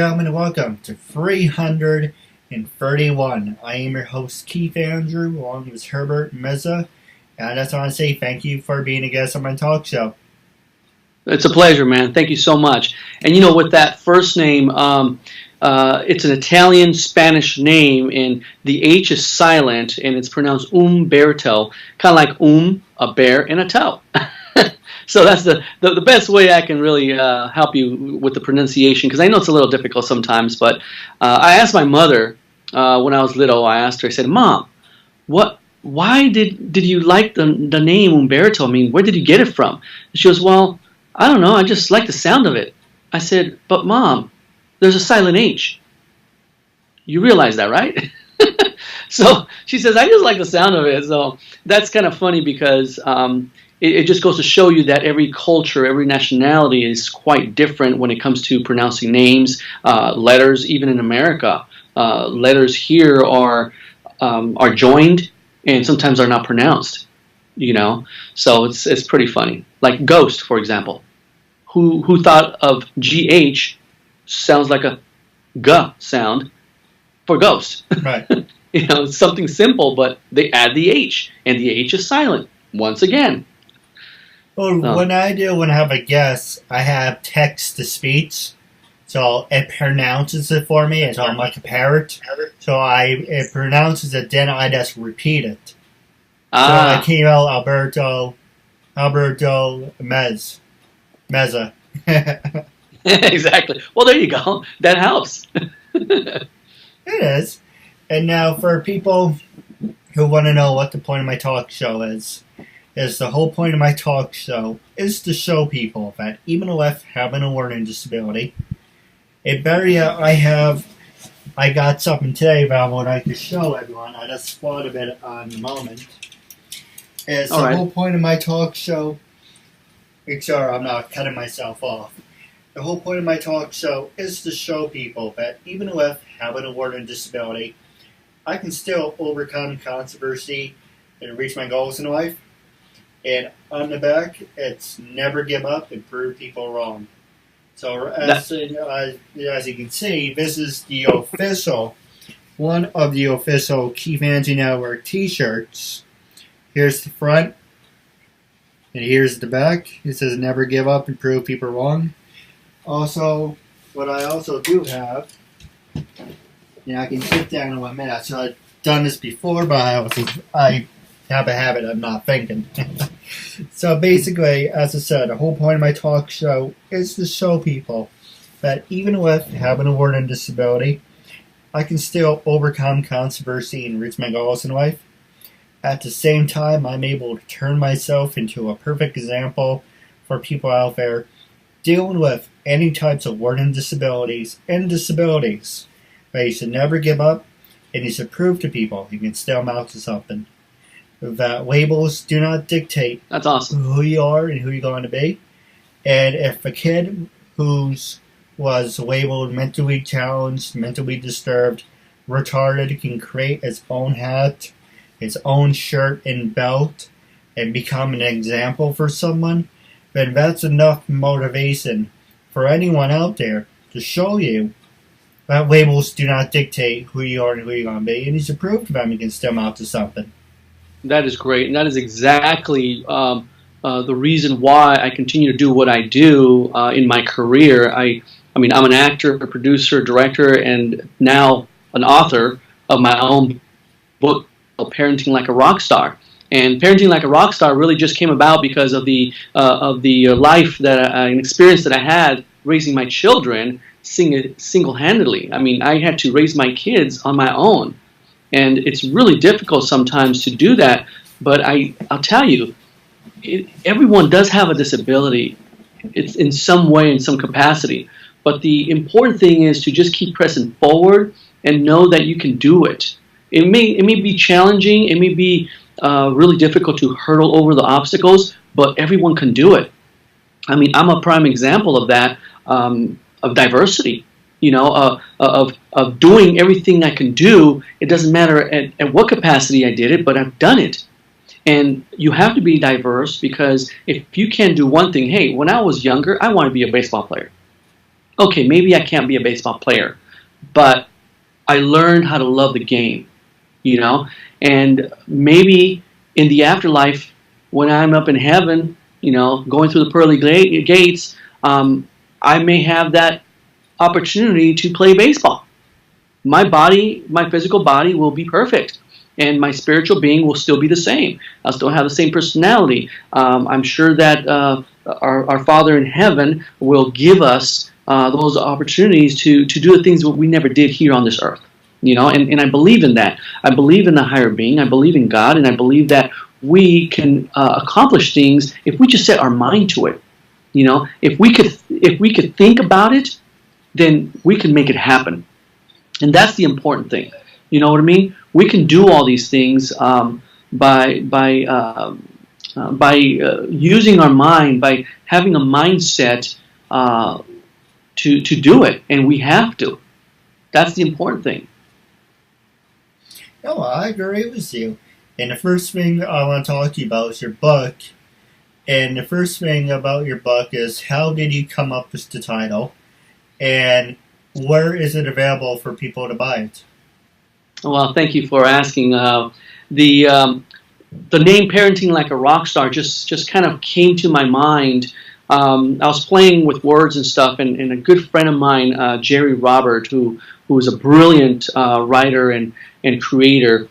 gentlemen, welcome to 331. I am your host, Keith Andrew, along with Herbert Meza, and I just want to say thank you for being a guest on my talk show. It's a pleasure, man. Thank you so much. And with that first name, it's an Italian-Spanish name, and the H is silent, and it's pronounced Umberto, kind of like a bear, and a toe. So that's the best way I can really help you with the pronunciation, because I know it's a little difficult sometimes. But I asked my mother when I was little. I asked her. I said, "Mom, why did you like the name Umberto? I mean, where did you get it from?" And she goes, "Well, I don't know. I just like the sound of it." I said, "But Mom, there's a silent H. You realize that, right?" So she says, "I just like the sound of it." So that's kind of funny because it just goes to show you that every culture, every nationality is quite different when it comes to pronouncing names, letters. Even in America, letters here are joined and sometimes are not pronounced. So it's pretty funny. Like ghost, for example. Who thought of GH sounds like a G sound for ghost? Right. It's something simple, but they add the H, and the H is silent once again. Well, when I have a guess, I have text to speech, so it pronounces it for me. It's almost like a parrot. So it pronounces it, then I just repeat it. So I came out Alberto Meza. Exactly. Well, there you go. That helps. It is. And now for people who want to know what the point of my talk show is the whole point of my talk show is to show people that even with having a learning disability, I got something today that I would like to show everyone. I just thought of it on the moment. It's the whole point of my talk show. Make sure I'm not cutting myself off. The whole point of my talk show is to show people that even with having a learning disability, I can still overcome controversy and reach my goals in life. And on the back, it's never give up and prove people wrong. So as you can see, this is the one of the official KeithAndrewNetWork t-shirts. Here's the front, and here's the back. It says never give up and prove people wrong. Also, what I also do have, I can sit down in 1 minute. So I've done this before, but I have a habit of not thinking. So basically, as I said, the whole point of my talk show is to show people that even with having a learning disability, I can still overcome controversy and reach my goals in life. At the same time, I'm able to turn myself into a perfect example for people out there dealing with any types of learning disabilities and disabilities. But you should never give up, and you should prove to people you can still amount to something. That labels do not dictate That's awesome. who you are and who you're going to be. And if a kid who was labeled mentally challenged, mentally disturbed, retarded can create its own hat, its own shirt and belt, and become an example for someone, then that's enough motivation for anyone out there to show you that labels do not dictate who you are and who you're going to be, and you should prove to them you can still amount to something. That is great, and that is exactly the reason why I continue to do what I do in my career. I mean, I'm an actor, a producer, director, and now an author of my own book called Parenting Like a Rock Star. And Parenting Like a Rock Star really just came about because of the life and experience that I had raising my children single-handedly. I mean, I had to raise my kids on my own. And it's really difficult sometimes to do that, but I'll tell you, everyone does have a disability. It's in some way, in some capacity. But the important thing is to just keep pressing forward and know that you can do it. It may be challenging, it may be really difficult to hurdle over the obstacles, but everyone can do it. I mean, I'm a prime example of that, of diversity. Of doing everything I can do. It doesn't matter at what capacity I did it, but I've done it. And you have to be diverse, because if you can't do one thing, hey, when I was younger, I wanted to be a baseball player. okay, maybe I can't be a baseball player, but I learned how to love the game, you know? And maybe in the afterlife, when I'm up in heaven, going through the pearly gates, I may have that opportunity to play baseball. My body, my physical body will be perfect, and my spiritual being will still be the same. I'll still have the same personality. I'm sure that our Father in heaven will give us those opportunities to do the things that we never did here on this earth. And I believe in that. I believe in the higher being. I believe in God, and I believe that we can accomplish things if we just set our mind to it. If we could think about it, then we can make it happen. And that's the important thing. You know what I mean? We can do all these things by using our mind, by having a mindset to do it, and we have to. That's the important thing. No, I agree with you. And the first thing I want to talk to you about is your book. And the first thing about your book is, how did you come up with the title? And where is it available for people to buy it? Well, thank you for asking. The name Parenting Like a Rock Star just kind of came to my mind. I was playing with words and stuff, and a good friend of mine, Jerry Robert, who is a brilliant writer and creator,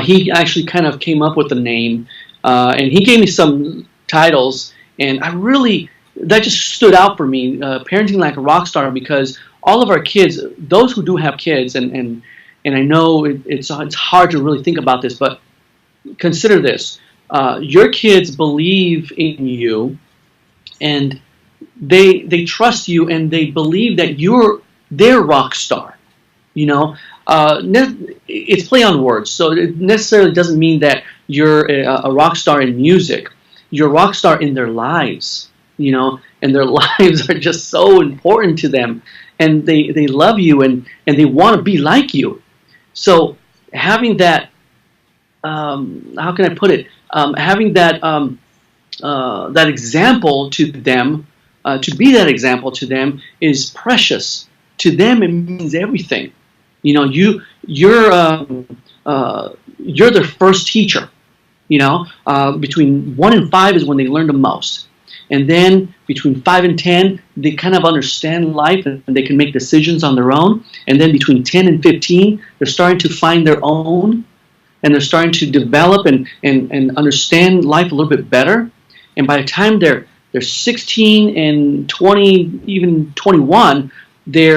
he actually kind of came up with the name, and he gave me some titles, and that just stood out for me, Parenting Like a Rock Star, because all of our kids, those who do have kids, and I know it's hard to really think about this, but consider this. Your kids believe in you, and they trust you, and they believe that you're their rock star. It's play on words, so it necessarily doesn't mean that you're a rock star in music. You're a rock star in their lives, and their lives are just so important to them, and they love you, and they want to be like you. So having that, how can I put it? Having that that example to them, to be that example to them, is precious. To them, it means everything. You're their first teacher. Between 1 and 5 is when they learn the most. And then between 5 and 10, they kind of understand life and they can make decisions on their own. And then between 10 and 15, they're starting to find their own, and they're starting to develop and understand life a little bit better. And by the time they're 16 and 20, even 21, they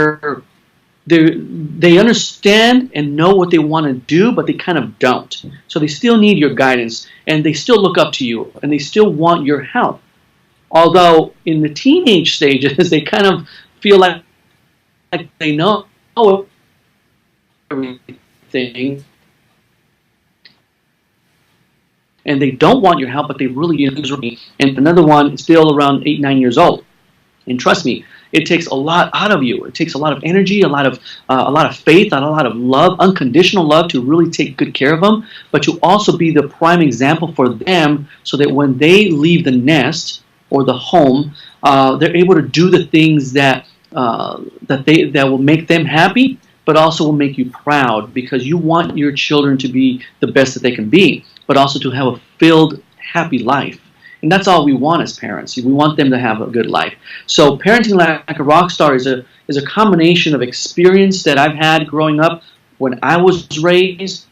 understand and know what they want to do, but they kind of don't. So they still need your guidance, and they still look up to you, and they still want your help. Although in the teenage stages, they kind of feel like they know everything, and they don't want your help, but they really do. And another one is still around 8, 9 years old. And trust me, it takes a lot out of you. It takes a lot of energy, a lot of faith, and a lot of love, unconditional love, to really take good care of them. But to also be the prime example for them, so that when they leave the nest or the home, they're able to do the things that will make them happy, but also will make you proud, because you want your children to be the best that they can be, but also to have a filled, happy life. And that's all we want as parents. We want them to have a good life. So Parenting Like a Rock Star is a combination of experience that I've had growing up, when I was raised,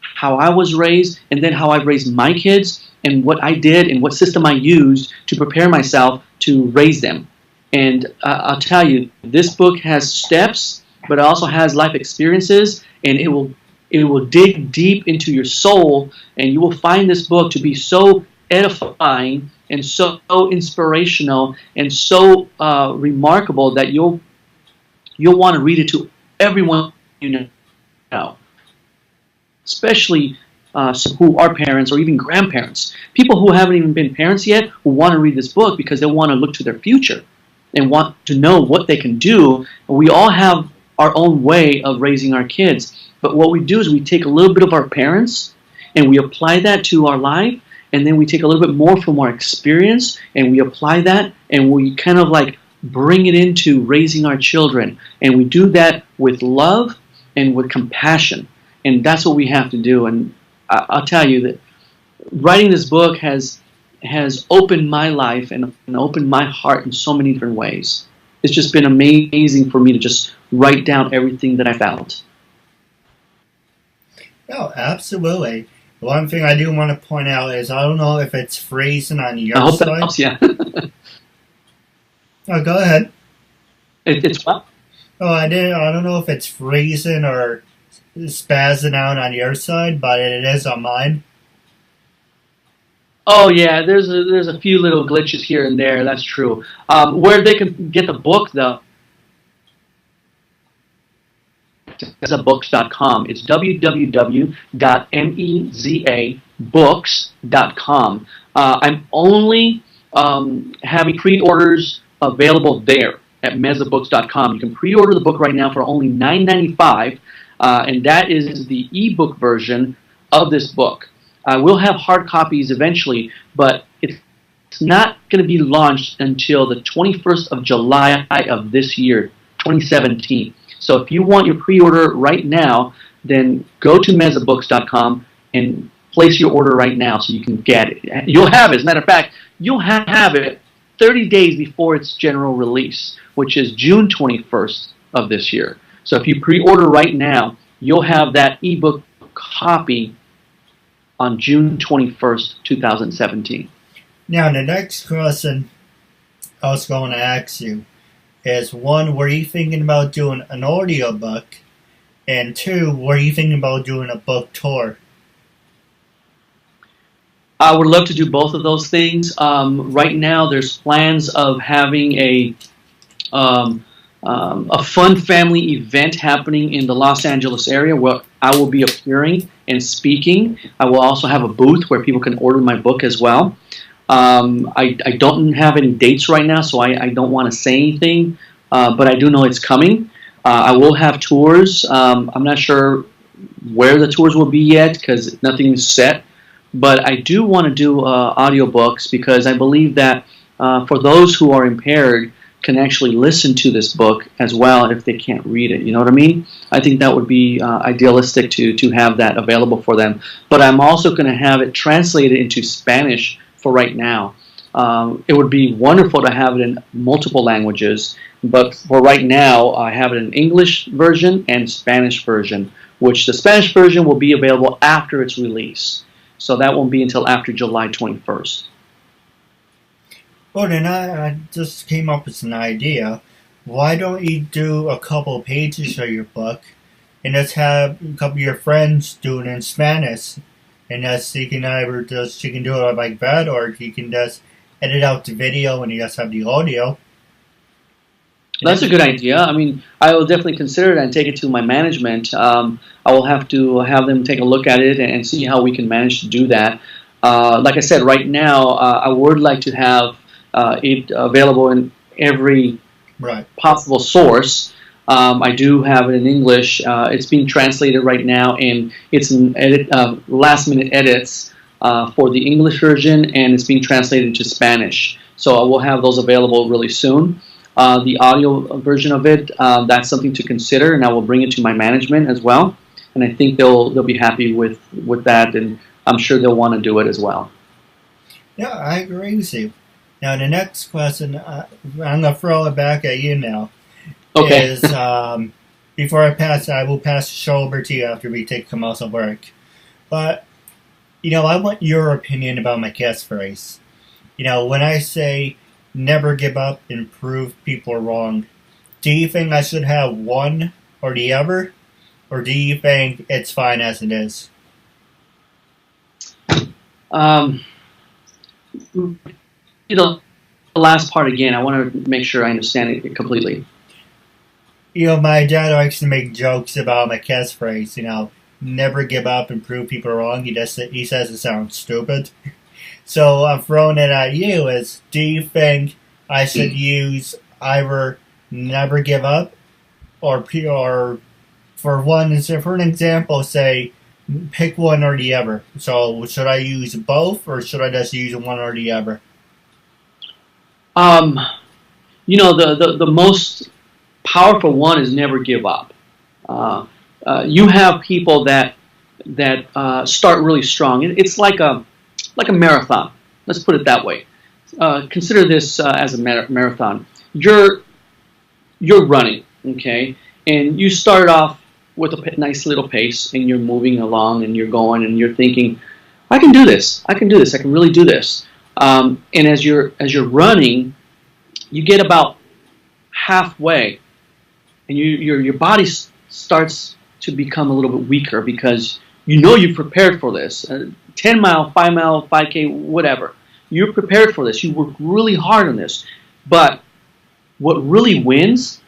how I was raised, and then how I've raised my kids, and what I did and what system I used to prepare myself to raise them. And I'll tell you, this book has steps, but it also has life experiences, and it will dig deep into your soul, and you will find this book to be so edifying and so inspirational and so remarkable that you'll want to read it to everyone you know, especially who are parents or even grandparents, people who haven't even been parents yet, who want to read this book because they want to look to their future and want to know what they can do. And we all have our own way of raising our kids, but what we do is we take a little bit of our parents and we apply that to our life. And then we take a little bit more from our experience, and we apply that, and we kind of like bring it into raising our children. And we do that with love and with compassion. And that's what we have to do. And I'll tell you that writing this book has opened my life and opened my heart in so many different ways. It's just been amazing for me to just write down everything that I felt. No, absolutely. One thing I do want to point out is I don't know if it's freezing on your side. I hope that helps, yeah. Oh, go ahead. It's what? Oh, I don't know if it's freezing or spazzing out on your side, but it is on mine. Oh yeah, there's a few little glitches here and there. That's true. Where they can get the book though, mezabooks.com. It's www.mezabooks.com. I'm only having pre-orders available there at mezabooks.com. You can pre-order the book right now for only $9.95, and that is the ebook version of this book. I will have hard copies eventually, but it's not going to be launched until the 21st of July of this year, 2017. So if you want your pre-order right now, then go to mezabooks.com and place your order right now so you can get it. You'll have it. As a matter of fact, you'll have it 30 days before its general release, which is June 21st of this year. So if you pre-order right now, you'll have that ebook copy on June 21st, 2017. Now, the next question I was going to ask you is, one, were you thinking about doing an audiobook? And two, were you thinking about doing a book tour? I would love to do both of those things. Right now, there's plans of having a fun family event happening in the Los Angeles area where I will be appearing and speaking. I will also have a booth where people can order my book as well. I don't have any dates right now, so I don't want to say anything, but I do know it's coming. I will have tours. I'm not sure where the tours will be yet because nothing is set, but I do want to do audiobooks because I believe that for those who are impaired can actually listen to this book as well if they can't read it. You know what I mean? I think that would be idealistic to have that available for them. But I'm also going to have it translated into Spanish for right now. It would be wonderful to have it in multiple languages, but for right now, I have it in English version and Spanish version, which the Spanish version will be available after its release. So that won't be until after July 21st. Well, then I just came up with an idea. Why don't you do a couple pages of your book and just have a couple of your friends do it in Spanish? And you can do it like that, or you can just edit out the video and you just have the audio. That's a good idea. I mean, I will definitely consider it and take it to my management. I will have to have them take a look at it and see how we can manage to do that. Like I said, right now, I would like to have it available in every possible source. I do have it in English. It's being translated right now, and it's in last-minute edits for the English version, and it's being translated to Spanish. So I will have those available really soon. The audio version of it, that's something to consider, and I will bring it to my management as well. And I think they'll be happy with that, and I'm sure they'll want to do it as well. Yeah, I agree with you. Now, the next question, I'm going to throw it back at you now. Okay. Is, before I will pass the show over to you after we take commercial break. But, I want your opinion about my catchphrase. When I say, never give up and prove people wrong, do you think I should have one or the other? Or do you think it's fine as it is? The last part again, I want to make sure I understand it completely. My dad likes to make jokes about my catchphrase, never give up and prove people wrong. He says it sounds stupid. So I'm throwing it at you do you think I should use either never give up or for an example, say, pick one or the other. So should I use both or should I just use one or the other? You know, the most powerful one is never give up. You have people that start really strong. It's like a marathon. Let's put it that way. Consider this as a marathon. You're running, okay, and you start off with a nice little pace, and you're moving along, and you're going, and you're thinking, I can do this. I can do this. I can really do this. And as you're running, you get about halfway, and your body starts to become a little bit weaker because you know you've prepared for this. 10 mile, 5 mile, 5K, whatever. You're prepared for this. You worked really hard on this. But what really wins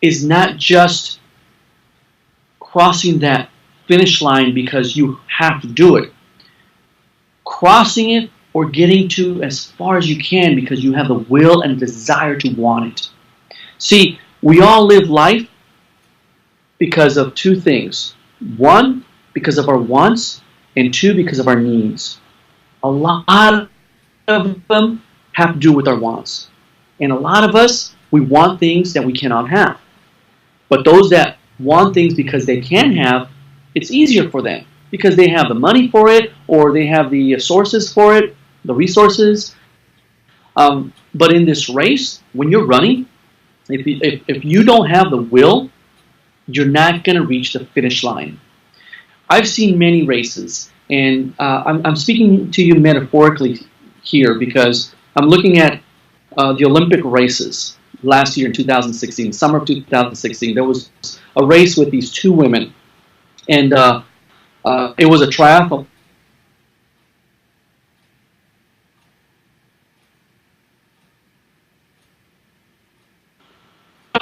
is not just crossing that finish line because you have to do it. Crossing it or getting to as far as you can because you have the will and desire to want it. See, we all live life because of two things. One, because of our wants, and two, because of our needs. A lot of them have to do with our wants. And a lot of us, we want things that we cannot have. But those that want things because they can have, it's easier for them because they have the money for it or they have the sources for it, the resources. But in this race, when you're running, if you don't have the will, you're not going to reach the finish line. I've seen many races, and I'm speaking to you metaphorically here because I'm looking at the Olympic races last year in 2016, summer of 2016. There was a race with these two women, and it was a triathlon.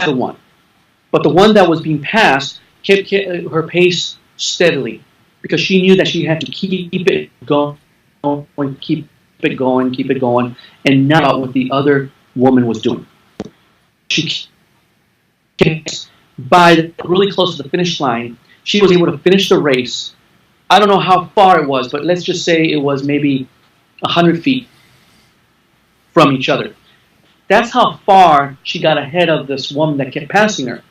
The one. But the one that was being passed kept her pace steadily because she knew that she had to keep it going, keep it going, and not what the other woman was doing. She by really close to the finish line, she was able to finish the race. I don't know how far it was, but let's just say it was maybe 100 feet from each other. That's how far she got ahead of this woman that kept passing her.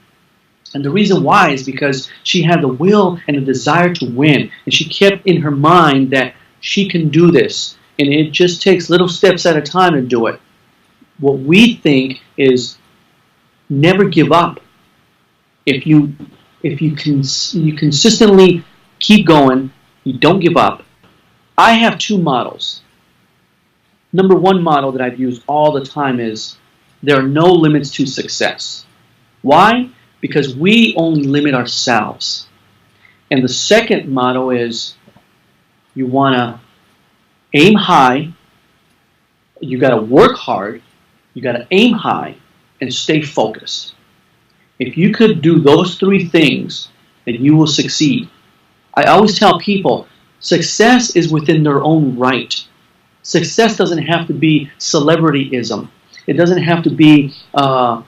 And the reason why is because she had the will and the desire to win. And she kept in her mind that she can do this. And it just takes little steps at a time to do it. What we think is never give up. If you consistently keep going, you don't give up. I have two models. Number one model that I've used all the time is there are no limits to success. Why? Because we only limit ourselves. And the second motto is you want to aim high, you got to work hard, you got to aim high, and stay focused. If you could do those three things, then you will succeed. I always tell people, success is within their own right. Success doesn't have to be celebrityism. It doesn't have to be the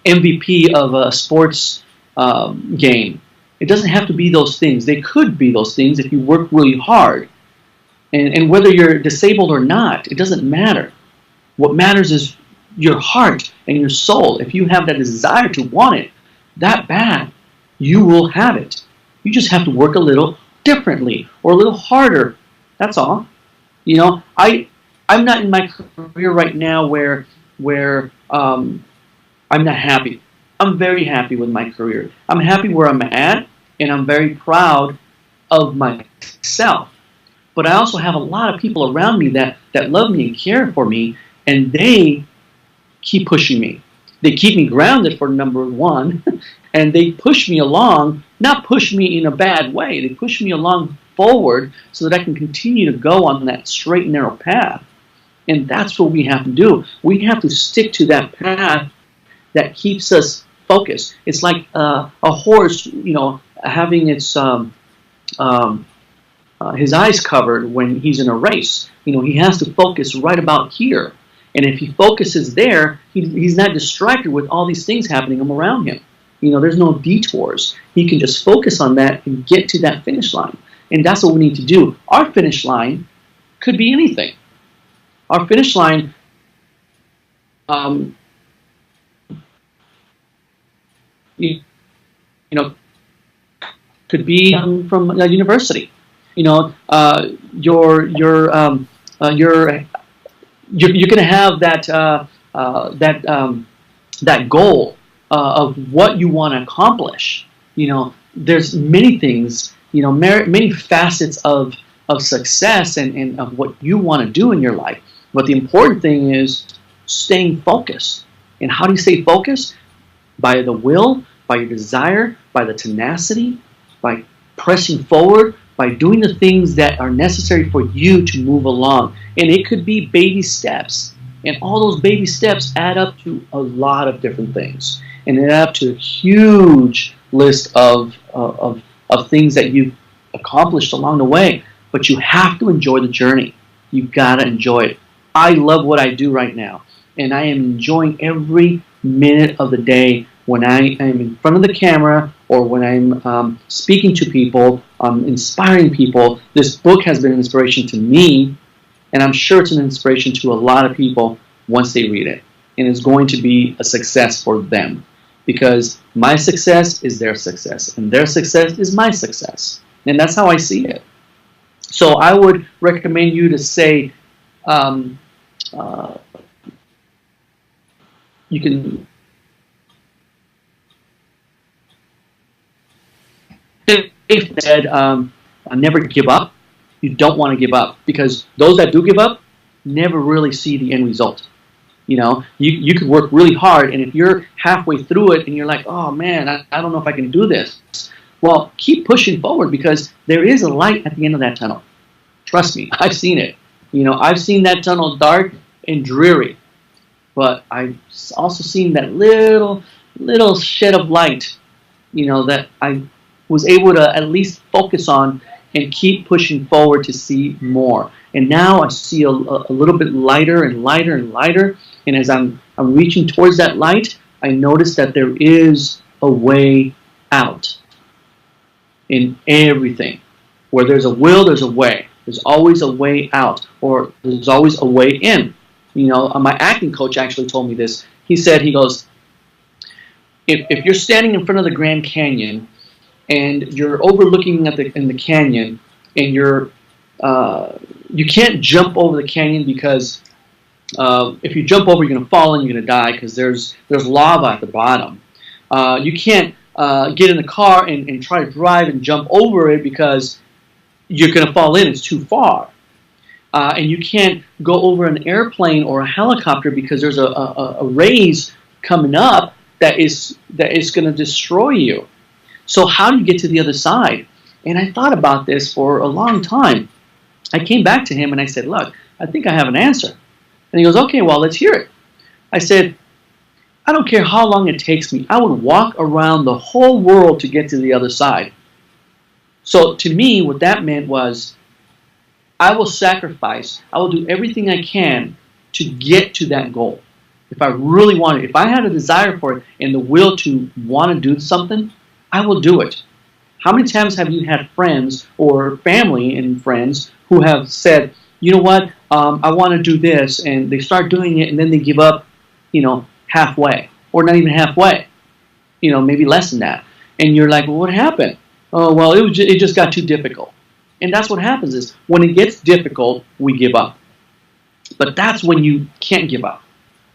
MVP of a sports game. It doesn't have to be those things. They could be those things if you work really hard. And whether you're disabled or not, it doesn't matter. What matters is your heart and your soul. If you have that desire to want it that bad, you will have it. You just have to work a little differently or a little harder. That's all. You know, I'm not in my career right now where I'm not happy. I'm very happy with my career. I'm happy where I'm at, and I'm very proud of myself. But I also have a lot of people around me that love me and care for me, and they keep pushing me. They keep me grounded for number one, and they push me along, not push me in a bad way. They push me along forward so that I can continue to go on that straight and narrow path. And that's what we have to do. We have to stick to that path that keeps us focused. It's like a horse, you know, having its his eyes covered when he's in a race. You know, he has to focus right about here. And if he focuses there, he's not distracted with all these things happening around him. You know, there's no detours. He can just focus on that and get to that finish line. And that's what we need to do. Our finish line could be anything. Our finish line um, you know, could be from a university. You know, you're going to have that goal of what you want to accomplish. You know, there's many things. You know, many facets of success and of what you want to do in your life. But the important thing is staying focused. And how do you stay focused? By the will, by your desire, by the tenacity, by pressing forward, by doing the things that are necessary for you to move along. And it could be baby steps. And all those baby steps add up to a lot of different things. And it add up to a huge list of things that you've accomplished along the way. But you have to enjoy the journey. You've got to enjoy it. I love what I do right now. And I am enjoying every minute of the day when I am in front of the camera or when I'm speaking to people, inspiring people. This book has been an inspiration to me, and I'm sure it's an inspiration to a lot of people once they read it. And it's going to be a success for them, because my success is their success, and their success is my success. And that's how I see it. So I would recommend you to say, you can said, never give up. You don't want to give up, because those that do give up never really see the end result. You know, you could work really hard, and if you're halfway through it and you're like, oh man, I don't know if I can do this. Well, keep pushing forward, because there is a light at the end of that tunnel. Trust me, I've seen it. You know, I've seen that tunnel dark and dreary, but I've also seen that little shed of light, you know, that I was able to at least focus on and keep pushing forward to see more. And now I see a little bit lighter and lighter and lighter. And as I'm reaching towards that light, I notice that there is a way out in everything. Where there's a will, there's a way. There's always a way out, or there's always a way in. You know, my acting coach actually told me this. He said, he goes, if you're standing in front of the Grand Canyon and you're overlooking in the canyon, and you can't jump over the canyon, because if you jump over, you're going to fall and you're going to die, because there's lava at the bottom. You can't get in the car and try to drive and jump over it, because you're going to fall in. It's too far. And you can't go over an airplane or a helicopter, because there's a raise coming up that is going to destroy you. So how do you get to the other side? And I thought about this for a long time. I came back to him and I said, look, I think I have an answer. And he goes, okay, well, let's hear it. I said, I don't care how long it takes me. I would walk around the whole world to get to the other side. So to me, what that meant was, I will sacrifice. I will do everything I can to get to that goal. If I really want it, if I had a desire for it and the will to want to do something, I will do it. How many times have you had friends or family and friends who have said, you know what, I want to do this, and they start doing it and then they give up, you know, halfway, or not even halfway, you know, maybe less than that. And you're like, well, what happened? Oh, well, it just got too difficult. And that's what happens is, when it gets difficult, we give up. But that's when you can't give up.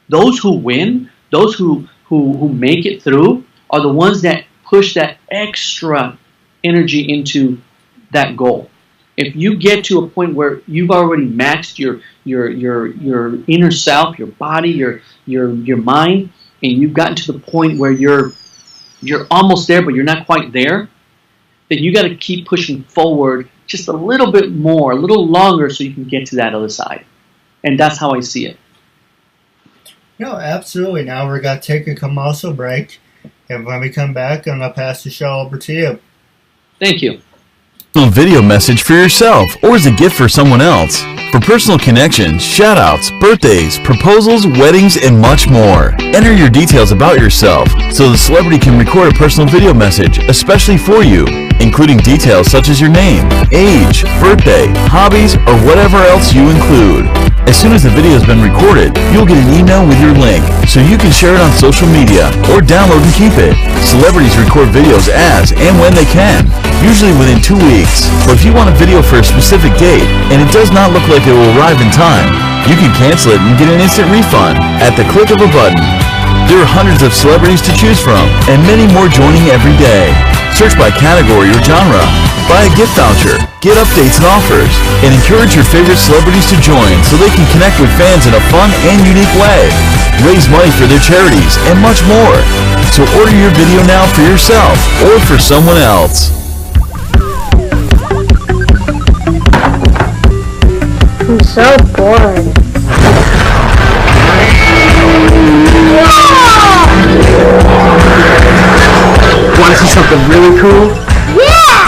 Those who win, those who make it through, are the ones that push that extra energy into that goal. If you get to a point where you've already maxed your inner self, your body, your mind, and you've gotten to the point where you're almost there, but you're not quite there, then you got to keep pushing forward just a little bit more, a little longer, so you can get to that other side. And that's how I see it. No, absolutely. Now we're going to take a commercial break. And when we come back, I'm going to pass the show over to you. Thank you. A video message for yourself or as a gift for someone else. For personal connections, shout-outs, birthdays, proposals, weddings, and much more. Enter your details about yourself so the celebrity can record a personal video message especially for you, including details such as your name, age, birthday, hobbies, or whatever else you include. As soon as the video has been recorded, you'll get an email with your link, so you can share it on social media or download and keep it. Celebrities record videos as and when they can, usually within 2 weeks. But if you want a video for a specific date and it does not look like it will arrive in time, you can cancel it and get an instant refund at the click of a button. There are hundreds of celebrities to choose from, and many more joining every day. Search by category or genre, buy a gift voucher, get updates and offers, and encourage your favorite celebrities to join so they can connect with fans in a fun and unique way. Raise money for their charities, and much more. So order your video now for yourself or for someone else. I'm so bored. Want to see something really cool? Yeah!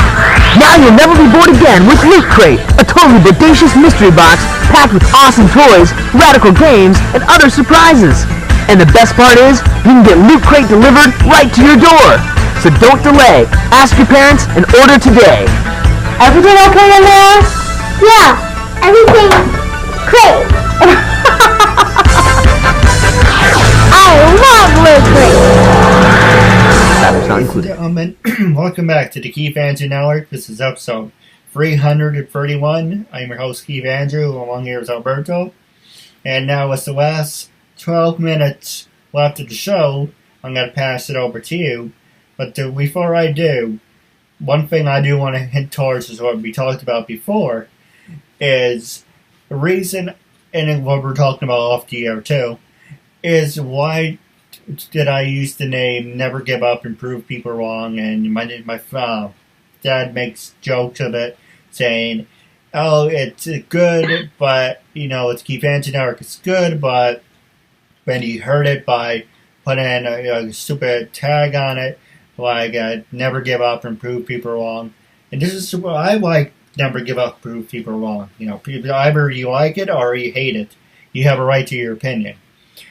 Now you'll never be bored again with Loot Crate, a totally bodacious mystery box packed with awesome toys, radical games, and other surprises. And the best part is, you can get Loot Crate delivered right to your door. So don't delay. Ask your parents and order today. Everything okay in there? Yeah, everything great. I love Loot Crate. Ladies and gentlemen, welcome back to the KeithAndrewNetWork. This is episode 331. I'm your host, Keith Andrew, along here is Alberto. And now with the last 12 minutes left of the show, I'm going to pass it over to you. But before I do, one thing I do want to hint towards is what we talked about before, is the reason, and what we're talking about off the air too, is why did I use the name Never Give Up and Prove People Wrong, and my dad makes jokes of it, saying, oh, it's good, but, it's KeithAndrewNetWork, it's good, but when you heard it by putting a stupid tag on it, like Never Give Up and Prove People Wrong, and this is super, I like Never Give Up, Prove People Wrong. Either you like it or you hate it. You have a right to your opinion.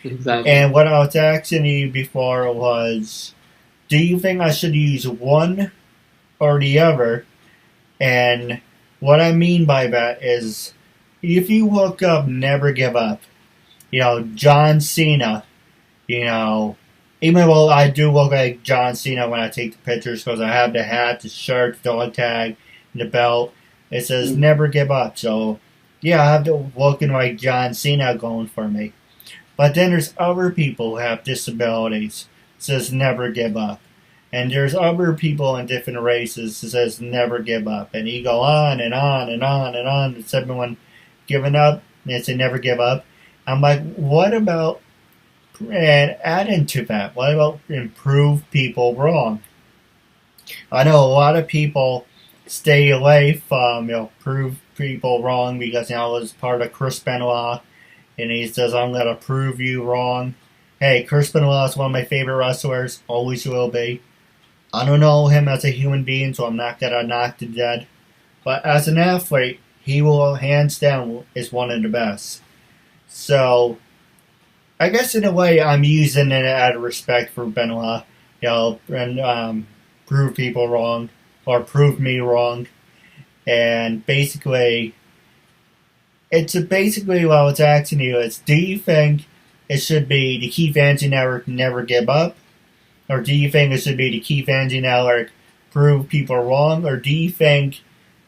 Exactly. And what I was asking you before was, do you think I should use one or the other? And what I mean by that is, if you look up Never Give Up, John Cena, even though I do look like John Cena when I take the pictures because I have the hat, the shirt, the dog tag, and the belt, it says Never Give Up. So, yeah, I have to looking like John Cena going for me. But then there's other people who have disabilities. It says Never Give Up. And there's other people in different races that says Never Give Up. And you go on and on and on and on. It's everyone giving up. And it's a Never Give Up. I'm like, what about, and adding to that, what about improve people wrong? I know a lot of people stay away from, prove people wrong because, it was part of Chris Benoit. And he says, I'm going to prove you wrong. Hey, Chris Benoit is one of my favorite wrestlers. Always will be. I don't know him as a human being, so I'm not going to knock the dead. But as an athlete, he will, hands down, is one of the best. So, I guess in a way, I'm using it out of respect for Benoit. And prove people wrong. Or prove me wrong. And basically, it's basically what I was asking you is, do you think it should be the KeithAndrewNetWork Never Give Up? Or do you think it should be the KeithAndrewNetWork Prove People Wrong? Or do you think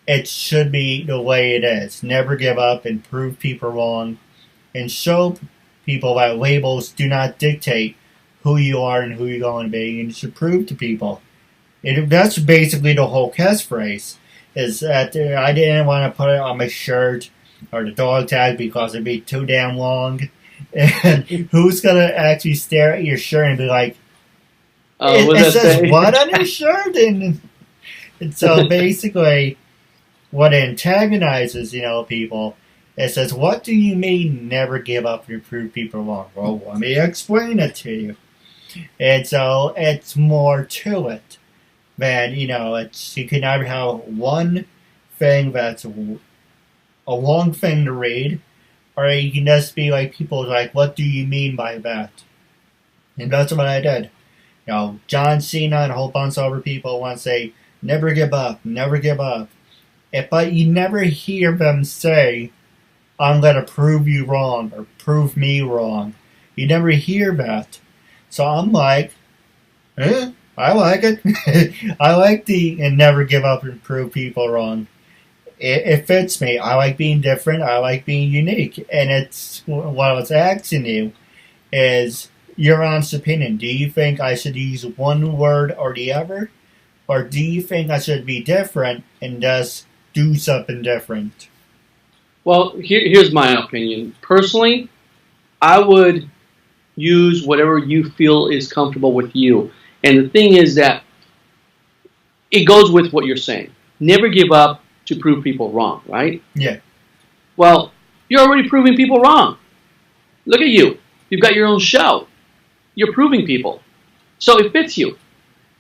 it should be the way it is? Never give up and prove people wrong. And show people that labels do not dictate who you are and who you're going to be. And you should prove to people. That's basically the whole catchphrase. Is that I didn't want to put it on my shirt or the dog tag because it'd be too damn long. And who's going to actually stare at your shirt and be like, it says what on your shirt? And so basically, what antagonizes, people, it says, what do you mean never give up and prove people wrong? Well, let me explain it to you. And so it's more to it than, you can either have one thing that's a long thing to read, or you can just be like, people like, what do you mean by that? And that's what I did. John Cena and a whole bunch of other people want to say, never give up, never give up. But you never hear them say, I'm going to prove you wrong or prove me wrong. You never hear that. So I'm like, I like it. I like and never give up and prove people wrong. It fits me. I like being different. I like being unique. And it's what I was asking you is your honest opinion. Do you think I should use one word or the other? Or do you think I should be different and just do something different? Well, here's my opinion. Personally, I would use whatever you feel is comfortable with you. And the thing is that it goes with what you're saying. Never give up to prove people wrong, right? Yeah. Well, you're already proving people wrong. Look at you. You've got your own show. You're proving people. So it fits you.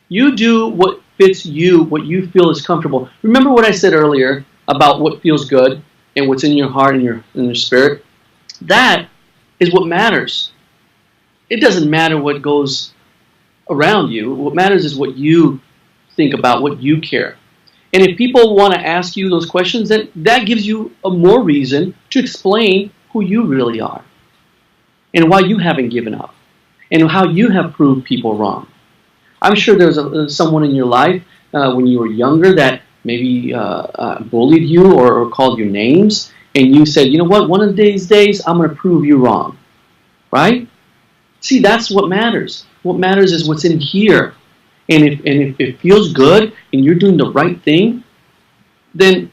You do what fits you, what you feel is comfortable. Remember what I said earlier about what feels good and what's in your heart and your spirit? That is what matters. It doesn't matter what goes around you. What matters is what you think about, what you care. And if people want to ask you those questions, then that gives you a more reason to explain who you really are and why you haven't given up and how you have proved people wrong. I'm sure there's someone in your life when you were younger that maybe bullied you or called you names, and you said, you know what, one of these days I'm going to prove you wrong, right? See, that's what matters. What matters is what's in here. And if it feels good and you're doing the right thing, then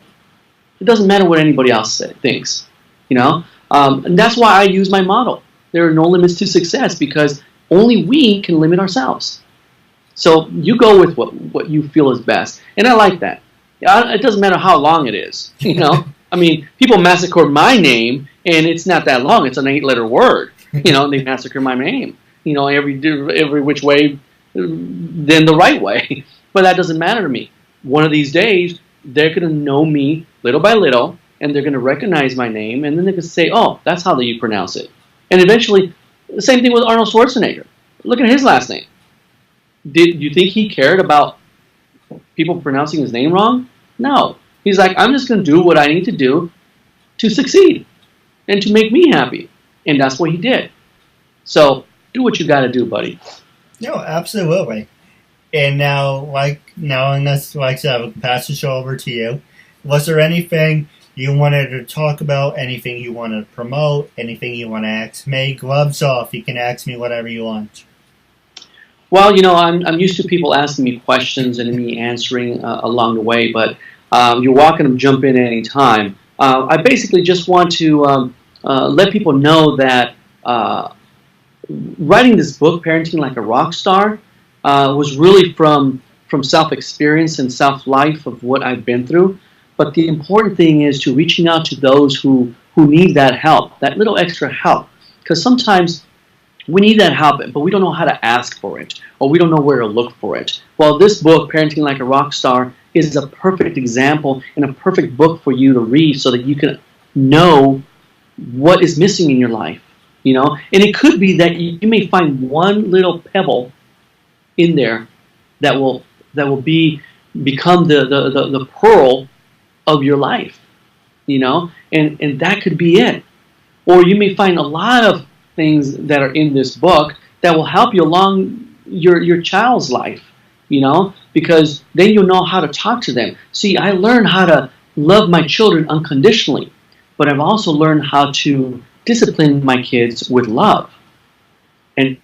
it doesn't matter what anybody else thinks, you know? And that's why I use my motto. There are no limits to success because only we can limit ourselves. So you go with what you feel is best. And I like that. It doesn't matter how long it is, you know? I mean, people massacre my name and it's not that long. It's an 8-letter word. You know, they massacre my name, you know, every which way than the right way. But that doesn't matter to me. One of these days, they're going to know me little by little, and they're going to recognize my name, and then they can say, oh, that's how you pronounce it. And eventually, the same thing with Arnold Schwarzenegger. Look at his last name. Did you think he cared about people pronouncing his name wrong? No. He's like, I'm just going to do what I need to do to succeed and to make me happy. And that's what he did. So do what you got to do, buddy. No, absolutely. And now I said, I'll pass the show over to you. Was there anything you wanted to talk about? Anything you want to promote? Anything you want to ask me? Gloves off. You can ask me whatever you want. Well, you know, I'm used to people asking me questions and me answering along the way, but you're welcome to jump in at any time. I basically just want to let people know that writing this book, Parenting Like a Rock Star, was really from self-experience and self-life of what I've been through. But the important thing is to reaching out to those who need that help, that little extra help. Because sometimes we need that help, but we don't know how to ask for it, or we don't know where to look for it. Well, this book, Parenting Like a Rock Star, is a perfect example and a perfect book for you to read so that you can know what is missing in your life. You know, and it could be that you may find one little pebble in there that will become the pearl of your life. You know, and that could be it. Or you may find a lot of things that are in this book that will help you along your child's life. You know, because then you'll know how to talk to them. See, I learned how to love my children unconditionally, but I've also learned how to discipline my kids with love. And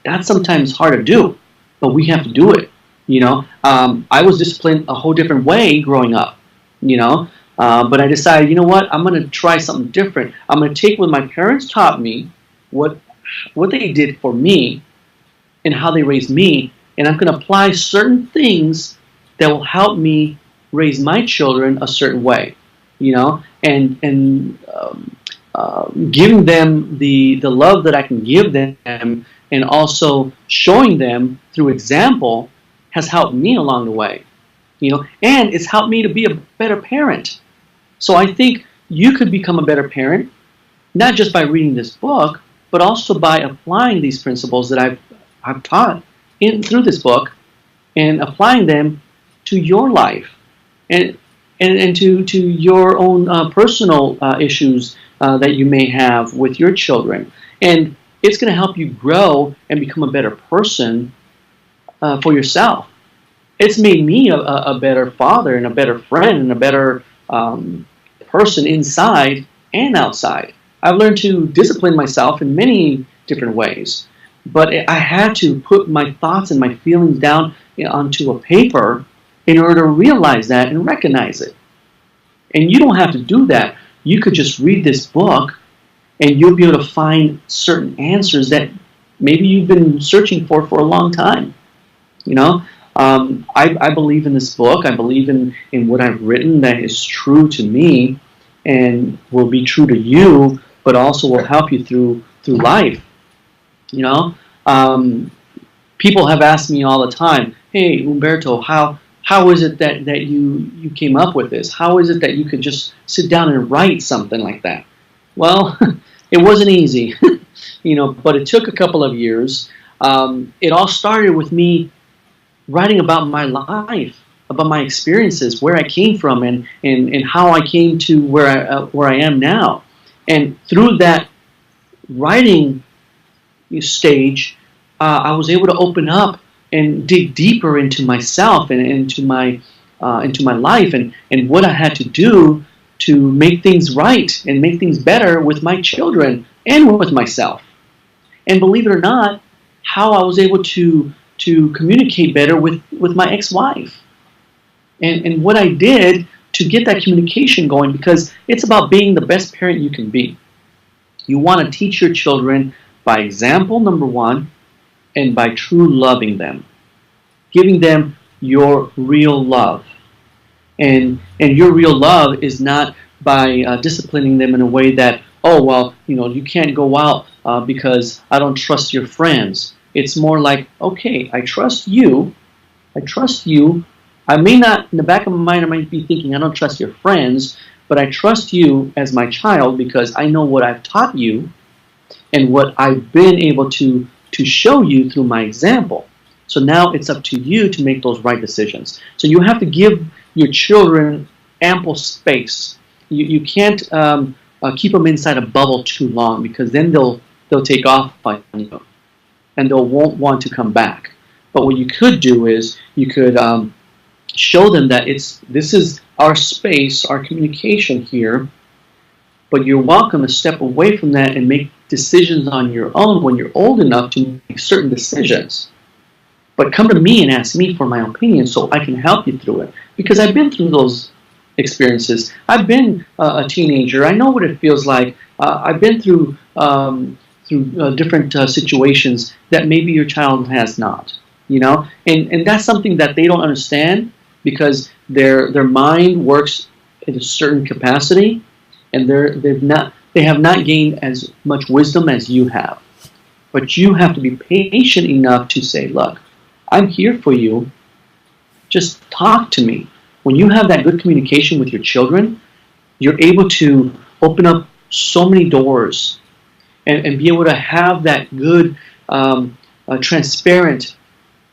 that's sometimes hard to do, but we have to do it. You know, I was disciplined a whole different way growing up, you know, but I decided, you know what, I'm going to try something different. I'm going to take what my parents taught me, what they did for me, and how they raised me, and I'm going to apply certain things that will help me raise my children a certain way, you know, and giving them the love that I can give them, and also showing them through example has helped me along the way, you know, and it's helped me to be a better parent. So I think you could become a better parent, not just by reading this book, but also by applying these principles that I've taught through this book and applying them to your life and to your own personal issues that you may have with your children. And it's going to help you grow and become a better person for yourself. It's made me a better father and a better friend and a better person inside and outside. I've learned to discipline myself in many different ways, but I had to put my thoughts and my feelings down onto a paper in order to realize that and recognize it. And you don't have to do that. You could just read this book and you'll be able to find certain answers that maybe you've been searching for a long time. You know, I believe in this book. I believe in what I've written that is true to me and will be true to you, but also will help you through life. You know, people have asked me all the time, hey, Humberto, how is it that you came up with this? How is it that you could just sit down and write something like that? Well, it wasn't easy, you know, but it took a couple of years. It all started with me writing about my life, about my experiences, where I came from, and how I came to where I am now. And through that writing stage, I was able to open up and dig deeper into myself and into my life and what I had to do to make things right and make things better with my children and with myself. And believe it or not, how I was able to communicate better with my ex-wife. And what I did to get that communication going, because it's about being the best parent you can be. You want to teach your children by example, number one, and by true loving them. Giving them your real love. And your real love is not by disciplining them in a way that, oh, well, you know, you can't go out because I don't trust your friends. It's more like, okay, I trust you. I trust you. I may not, in the back of my mind, I might be thinking, I don't trust your friends, but I trust you as my child because I know what I've taught you and what I've been able to show you through my example. So now it's up to you to make those right decisions. So you have to give your children ample space. You can't keep them inside a bubble too long, because then they'll take off on you and they won't want to come back. But what you could do is you could show them that this is our space, our communication here, but you're welcome to step away from that and make decisions on your own when you're old enough to make certain decisions. But come to me and ask me for my opinion so I can help you through it. Because I've been through those experiences. I've been a teenager. I know what it feels like. I've been through different situations that maybe your child has not. You know, and that's something that they don't understand, because their mind works at a certain capacity, and they have not gained as much wisdom as you have. But you have to be patient enough to say, look, I'm here for you. Just talk to me. When you have that good communication with your children, you're able to open up so many doors and be able to have that good, transparent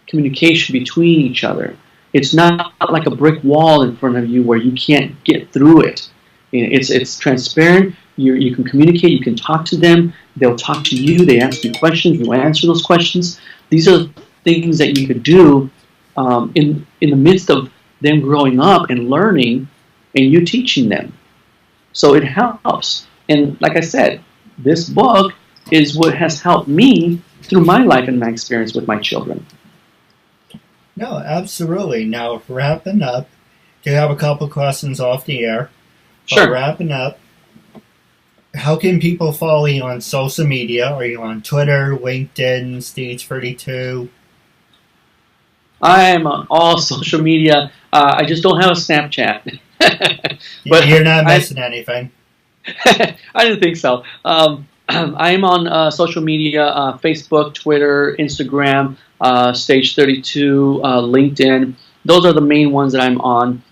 communication between each other. It's not like a brick wall in front of you where you can't get through it. It's transparent. You can communicate. You can talk to them. They'll talk to you. They ask you questions. You answer those questions. These are things that you could do in the midst of them growing up and learning, and you teaching them. So it helps. And like I said, this book is what has helped me through my life and my experience with my children. No, absolutely. Now, wrapping up, do you have a couple questions off the air? Sure. Wrapping up, how can people follow you on social media? Are you on Twitter, LinkedIn, Stage 32? I am on all social media. I just don't have a Snapchat. But you're not missing anything. I didn't think so. I am on social media, Facebook, Twitter, Instagram, Stage 32, LinkedIn. Those are the main ones that I'm on.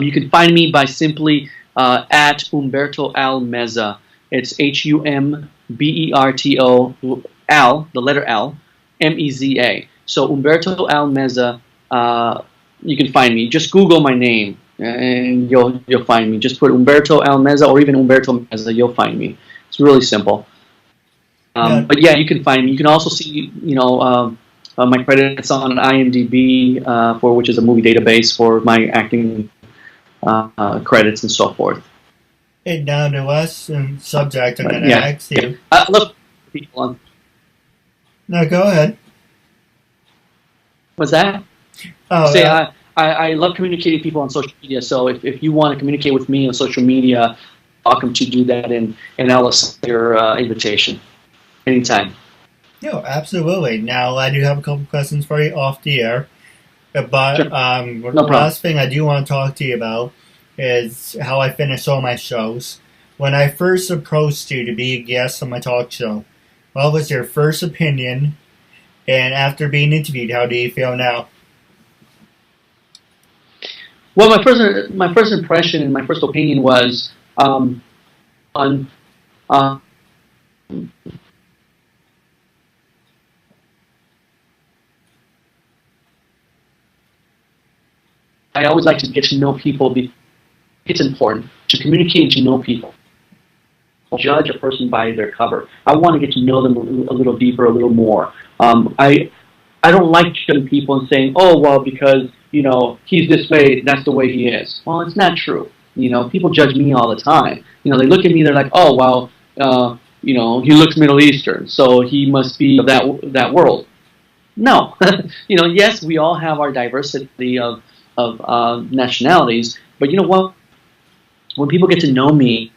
You can find me by simply at Humberto L. Meza. It's Humberto L, the letter L, Meza. So Humberto L. Meza, you can find me. Just Google my name, and you'll find me. Just put Humberto L. Meza or even Humberto Meza. You'll find me. It's really simple. But yeah, you can find me. You can also see, my credits on IMDb, which is a movie database for my acting credits and so forth. Hey, down to us and subject. I'm going to ask you. I love people on. No, go ahead. What's that? Oh, I love communicating with people on social media. So if you want to communicate with me on social media, welcome to do that, and I'll accept your invitation anytime. No, absolutely. Now, I do have a couple questions for you off the air. But Sure. The last thing I do want to talk to you about is how I finish all my shows. When I first approached you to be a guest on my talk show, what was your first opinion? And after being interviewed, how do you feel now? Well, my first impression and my first opinion was I always like to get to know people. It's important to communicate and to know people. Judge a person by their cover. I want to get to know them a little deeper, a little more. I don't like judging people and saying, oh, well, because, he's this way, that's the way he is. Well, it's not true. People judge me all the time. They look at me, they're like, oh, well, he looks Middle Eastern, so he must be of that world. No. Yes, we all have our diversity of nationalities, but you know what? When people get to know me,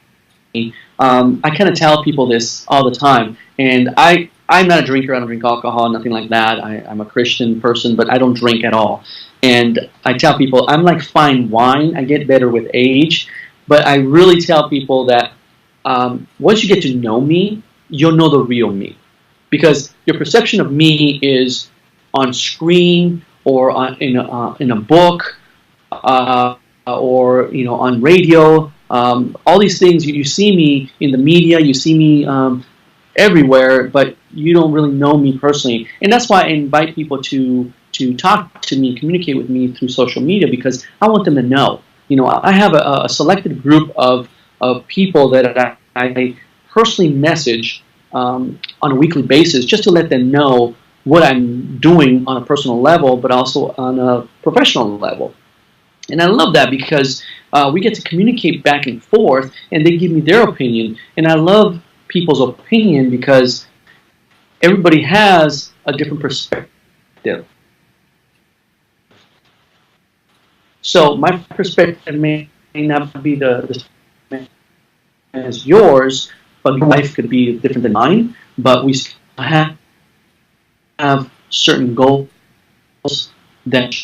I kind of tell people this all the time, and I'm not a drinker. I don't drink alcohol, nothing like that. I'm a Christian person, but I don't drink at all. And I tell people I'm like fine wine. I get better with age, but I really tell people that once you get to know me, you'll know the real me, because your perception of me is on screen or in a book or on radio. All these things, you see me in the media, you see me everywhere, but you don't really know me personally. And that's why I invite people to talk to me, communicate with me through social media, because I want them to know. I have a selected group of people that I personally message on a weekly basis, just to let them know what I'm doing on a personal level, but also on a professional level. And I love that, because we get to communicate back and forth, and they give me their opinion. And I love people's opinion because everybody has a different perspective. So my perspective may not be the same as yours, but your life could be different than mine. But we have certain goals that,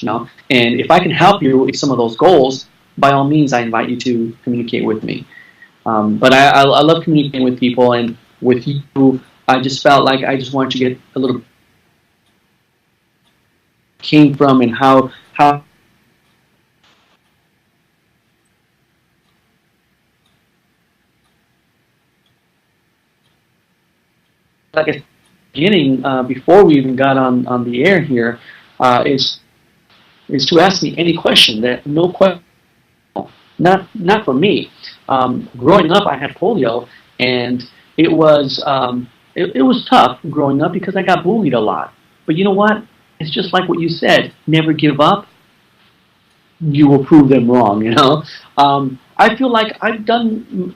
and if I can help you with some of those goals, by all means, I invite you to communicate with me. But I love communicating with people, and with you, I just felt like I just wanted to get a little came from and how like at the beginning, before we even got on the air here, is to ask me any question. That no question, not for me. Growing up, I had polio, and it was tough growing up because I got bullied a lot. But you know what? It's just like what you said. Never give up. You will prove them wrong. I feel like I've done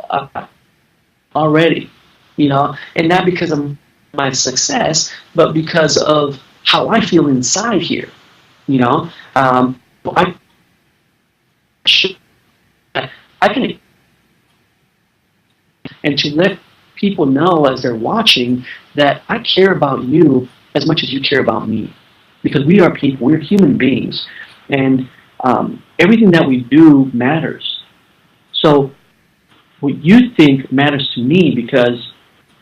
already. And not because of my success, but because of how I feel inside here. I can, and to let people know as they're watching that I care about you as much as you care about me, because we are people, we're human beings, and everything that we do matters. So what you think matters to me, because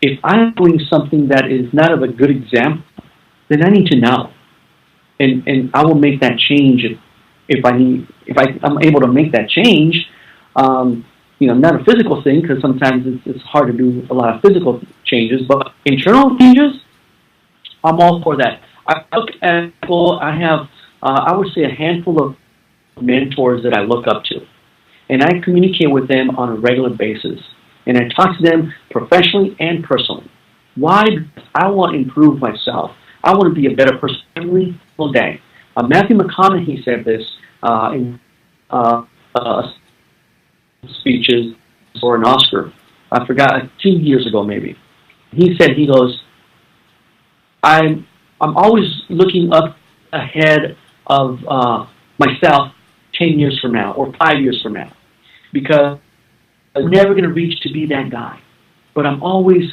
if I'm doing something that is not of a good example, then I need to know, and I will make that change if I'm able to make that change. Not a physical thing, because sometimes it's hard to do a lot of physical changes, but internal changes, I'm all for that. I look at people, I have, I would say, a handful of mentors that I look up to. and I communicate with them on a regular basis. And I talk to them professionally and personally. Why? Because I want to improve myself. I want to be a better person every single day. Matthew McConaughey said this in speeches for an Oscar. I forgot, 2 years ago maybe. He goes, I'm always looking up ahead of myself 10 years from now or 5 years from now, because I'm never going to reach to be that guy. But I'm always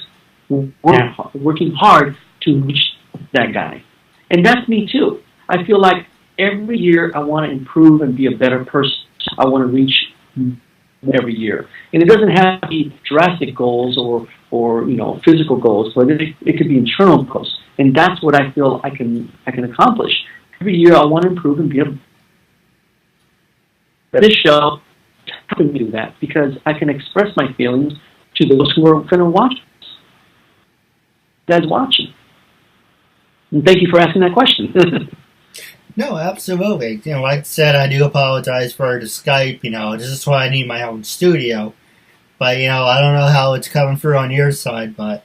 working hard to reach that guy. And that's me too. I feel like every year I want to improve and be a better person. I want to reach every year. And it doesn't have to be drastic goals or physical goals, but it could be internal goals. And that's what I feel I can accomplish. Every year I want to improve and be a this show helping me do that, because I can express my feelings to those who are going to watch this. You guys watching. And thank you for asking that question. No, absolutely. Like I said, I do apologize for the Skype. This is why I need my own studio. But, I don't know how it's coming through on your side, but...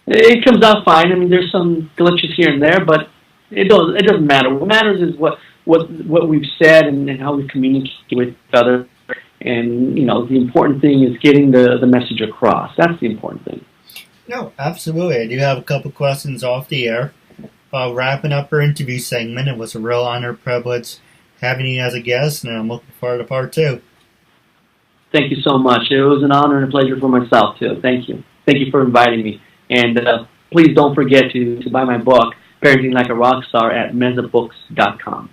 It comes out fine. I mean, there's some glitches here and there, but it doesn't matter. What matters is what we've said and how we communicate with each other. And, the important thing is getting the message across. That's the important thing. No, absolutely. I do have a couple questions off the air. Wrapping up our interview segment, it was a real honor, privilege having you as a guest, and I'm looking forward to part 2. Thank you so much. It was an honor and a pleasure for myself, too. Thank you. Thank you for inviting me. And please don't forget to buy my book, Parenting Like a Rock Star, at mezabooks.com.